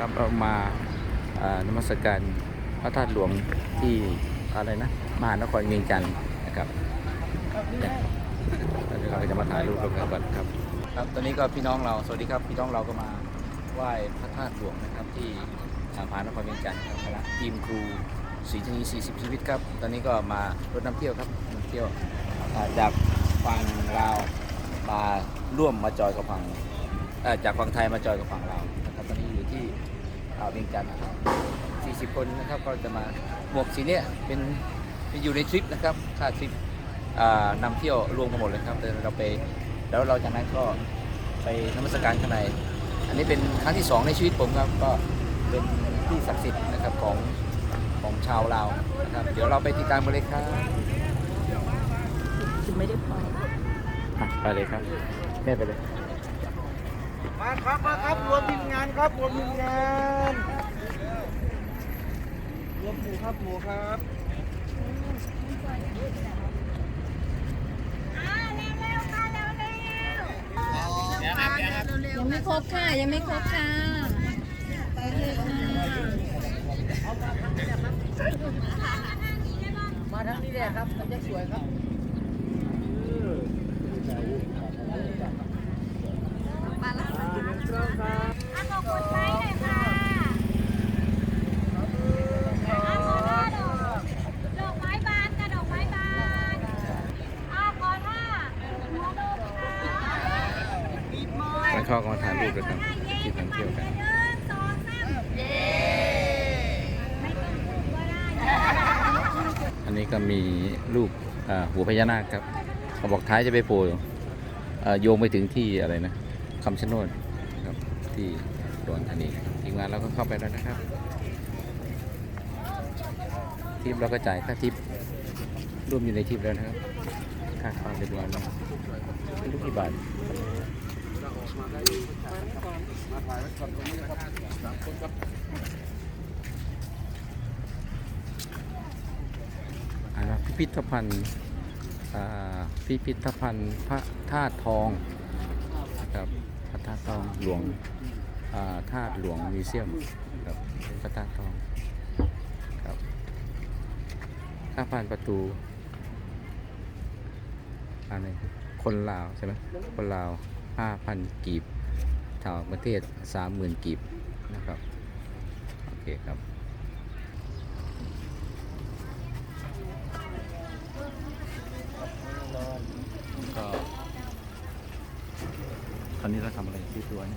ครับเรามานมัสการพระธาตุหลวงที่อะไรนะมหานครเวียงจันทร์นะครับตอนนี้เราจะมาถ่ายรูปกันก่อนครับครับตอนนี้ก็พี่น้องเราสวัสดีครับพี่น้องเราก็มาไหว้พระธาตุหลวงนะครับที่มหานครเวียงจันทร์ครับคณะทีมครูศรีธนี40ชีวิตครับตอนนี้ก็มารถน้ำเที่ยวครับน้ำเที่ยวจากฝั่งลาวมาร่วมมาจอยกับฝั่งจากฝั่งไทยมาจอยกับฝั่งลาวนะครับตอนนี้อยู่ที่เวียงจันทร์นะครับ40 คนนะครับก็จะมาหมวกสีเนี้ยเป็นอยู่ในทริปนะครับค่าทริปนำเที่ยวรวมกันหมดเลยครับเราไปแล้วเราจากนั้นก็ไปนมัสการข้างในอันนี้เป็นครั้งที่2ในชีวิตผมครับก็เป็นที่ศักดิ์สิทธิ์นะครับของชาวลาวนะครับเดี๋ยวเราไปติดตามกันเลยครับไม่ได้พอไปเลยครับแม่ไปเลยมาครับรวมทีมงานครับรวมทีมงานรวมหมู่ครับยังไม่ครบค่ะยังไม่ครบค่ะไปเลยค่ะมาทั้งนี้แหละครับมันจะสวยครับมาแล้วค่ะอัน ขอบคุณใช้เลยค่ะดอกไม้บานกับดอกไม้บานขอท่าหัวโดมค่ะแล้วเขาก็มาถ่ายรูปด้วยครับที่ท่องเที่ยวกันอันนี้ก็มีรูปหัวพญานาคครับเขาบอกท้ายจะไปโผล่โยงไปถึงที่อะไรนะคำชะโนดครับที่อุดรธานีทีมงานเราก็เข้าไปแล้วนะครับทีมเราก็จ่ายค่าทิปร่วมอยู่ในทิปแล้วนะครับค่าเข้าเรียบร้อยแล้วไม่รู้กี่บาทพิพิธภัณฑ์พระธาตุทองนะครับพระธาตุทองหลวงธาตุหลวงมิวเซียมครับพระธาตุทองครับค่าผ่านประตูอะไรคนลาวใช่ไหมคนลาว 5,000 กีบชาวประเทศ 30,000 กีบนะครับโอเคครับก็ตอนนี้เราทำอะไรที่สวน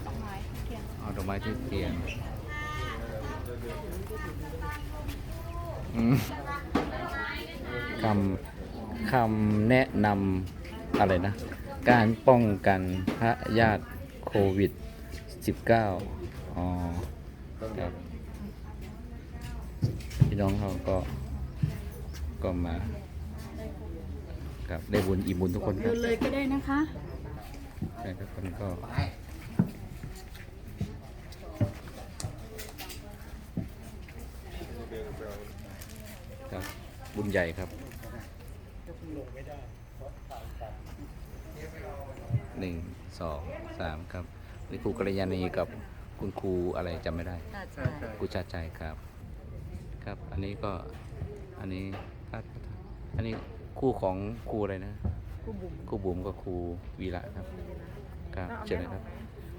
ดอกไม้เทียนเอาดอกไม้ที่เทียนคำแนะนำอะไรนะการป้องกันพระญาติโควิด -19 อ๋อครับพี่น้องเขาก็มาได้บุญอิ่มบุญทุกคนครับเลยก็ได้นะคะทุกคนก็ครับบุญใหญ่ครับ1 2 3ครับนี่ครูกัลยาณีกับคุณครูอะไรจำไม่ได้ครูชาติใจครับครับอันนี้อันนี้คู่ของครูอะไรนะครูบุ๋มกับครูวีระครับครับเชิญเลยครับ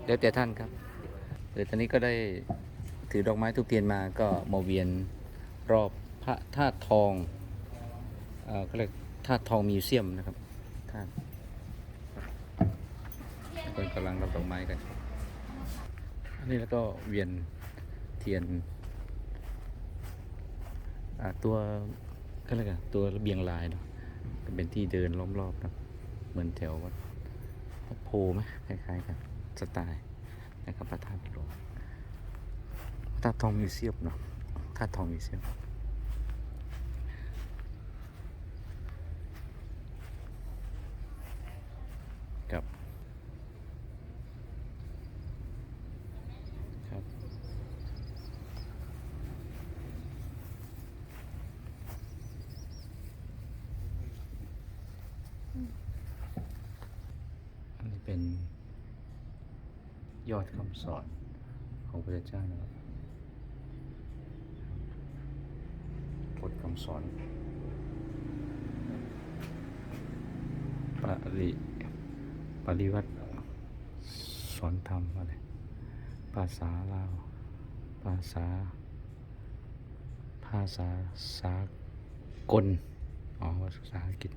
เดี๋ยวแต่ท่านครับเดี๋ยวตอนนี้ก็ได้ถือดอกไม้ทุกเทียนมาก็มาเวียนรอบพระธาตุทองก็เรียกธาตุทองมิวเซียมนะครับธาตุคนกำลังรับดอกไม้กันอันนี้แล้วก็เวียนเทียนตัวก็เรียกตัวระเบียงลายเนาะเป็นที่เดินล้อมรอบนะเหมือนแถววัดโพไหมคล้ายๆกันสไตล์นะครับพระธาตุหลวงธาตุทองมิวเซียมเนาะธาตุทองมิวเซียมครับครับอันนี้เป็นยอดคำสอนของพระ ธเจ้านะครับบทคำสอนปริวัติสอนธรรมอะไรภาษาลาวภาษาสากลภาษาอังกฤษ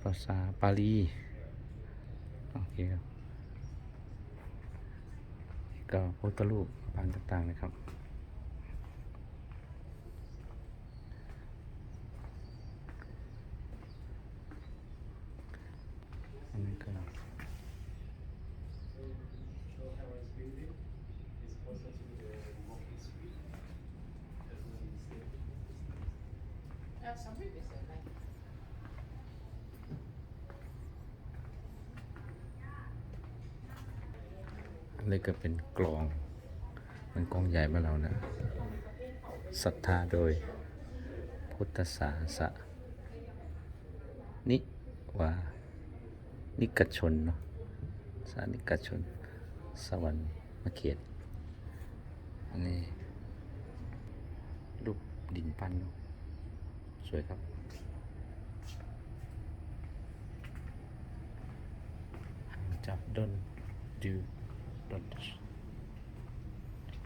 ภาษาปาลีโอเคครับก็พุทธรูปปางต่างๆนะครับอันนี้ก็อันนี้ก็เป็นกลองมันกลองใหญ่มาเรานะศรัทธาโดยพุทธศาสนินิกชนเนาะสานิกชนสวรรค์มเขตอันนี้รูปดินปั้นเนาะสวยครับจับดนดูดน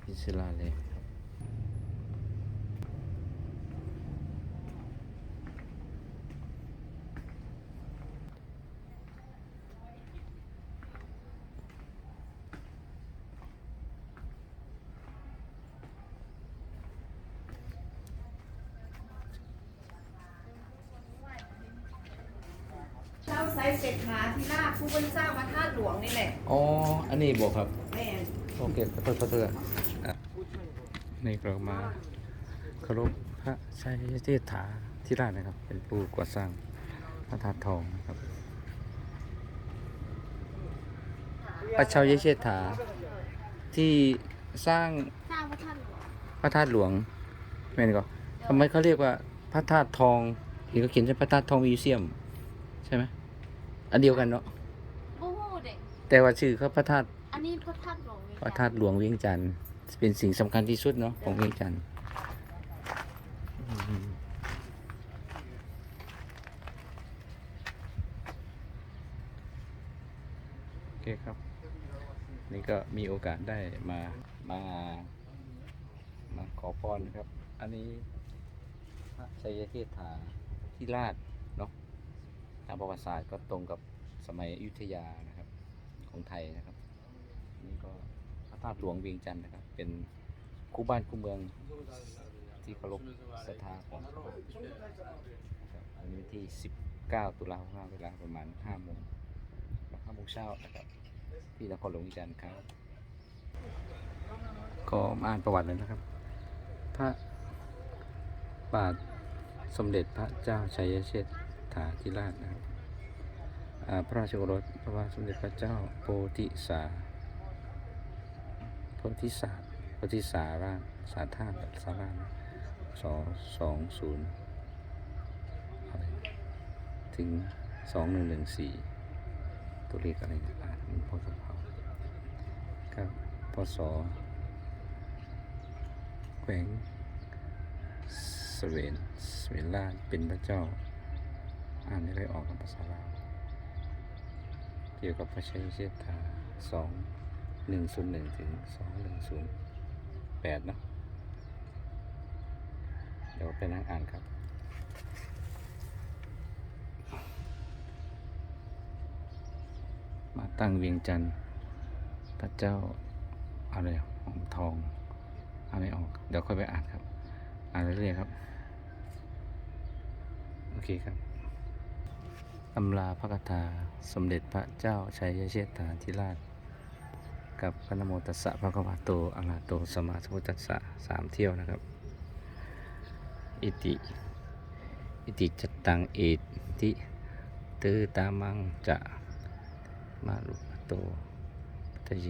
อิสลาเลยครับเจ้าไซเศรษฐาธิราชผู้เป็นเจ้าพระธาตุหลวงนี่แหละ อ๋ออันนี้บอกครับ แม่ โอเคขอโทษนี่เรามาเคารพพระชัยเชษฐาธิราชนะครับ เป็นผู้ก่อสร้างพระธาตุทองนะครับพระชัยเชษฐาที่สร้าง สร้างพระธาตุหลวง พระธาตุหลวงแม่นก็ทำไมเขาเรียกว่าพระธาตุทองที่เขาเขียนเป็นพระธาตุทองมิวเซียมใช่ไหมอันเดียวกันเนาะ บูฮูเด็ก แต่ว่าชื่อเขาพระธาตุ อันนี้พระธาตุหลวงนี่ พระธาตุหลวงเวียงจันทร์เป็นสิ่งสำคัญที่สุดเนาะของเวียงจันทร์โอเคครับ นี่ก็มีโอกาสได้มาขอพรนะครับ อันนี้พระชัยเชษฐาธิราชเนาะทางประวัติศาสตร์ก็ตรงกับสมัยอยุธยานะครับของไทยนะครับนี่ก็พระธาตุหลวงเวียงจันทร์นะครับ เป็นคู่บ้านคู่เมืองที่เคารพศรัทธาของชาวบ้านนะครับอันนี้ที่ 19 ตุลาคมเวลาประมาณ 5 โมงเช้านะครับที่นครหลวงเวียงจันทร์ครับก็อ่านประวัติเลยนะครับ พระบาทสมเด็จพระเจ้าชัยเชษฐาธิราชนะครับพระราชโอรสพระบาทสมเด็จพระเจ้าโพธิสาราชสาธาตุสารา220ถึง2114ตัวเลขอะไรนะมันพอสมควรครับพศแขวงเสวีราชเป็นพระเจ้าอ่านไม่ได้ออกกับภาษาลาวเกี่ยวกับพระชัยเชษฐา2101ถึง2108เนาะเดี๋ยวไปนั่งอ่านครับมาตั้งเวียงจันทร์พระเจ้าอะไรหอมทองอ่านไม่ออกเดี๋ยวค่อยไปอ่านครับอ่านเรื่อยๆครับโอเคครับตำราพระคาถาสมเด็จพระเจ้าชัยเชษฐาธิราชกับพระนะโมตัสสะภะคะวะโตอะระหะโตสัมมาสัมพุทธัสสะ3 เที่ยวนะครับอิติจัตตังเอติตือตามังจะมาลุโตตะเย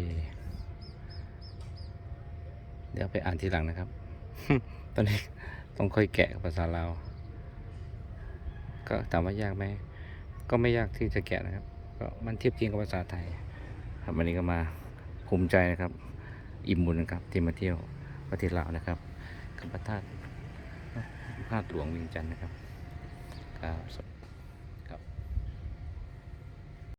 เดี๋ยวไปอ่านทีหลังนะครับ ตอนนี้ต้องค่อยแกะภาษาลาวก็ถามว่ายากไหมก็ไม่ยากที่จะแกะนะครับก็มันเทียบเคียงกับภาษาไทย ครับวันนี้ก็มาภูมิใจนะครับ อิ่มบุญนะครับที่มาเที่ยวประเทศลาวนะครับกับพระธาตุหลวงเวียงจันทร์นะครับครับ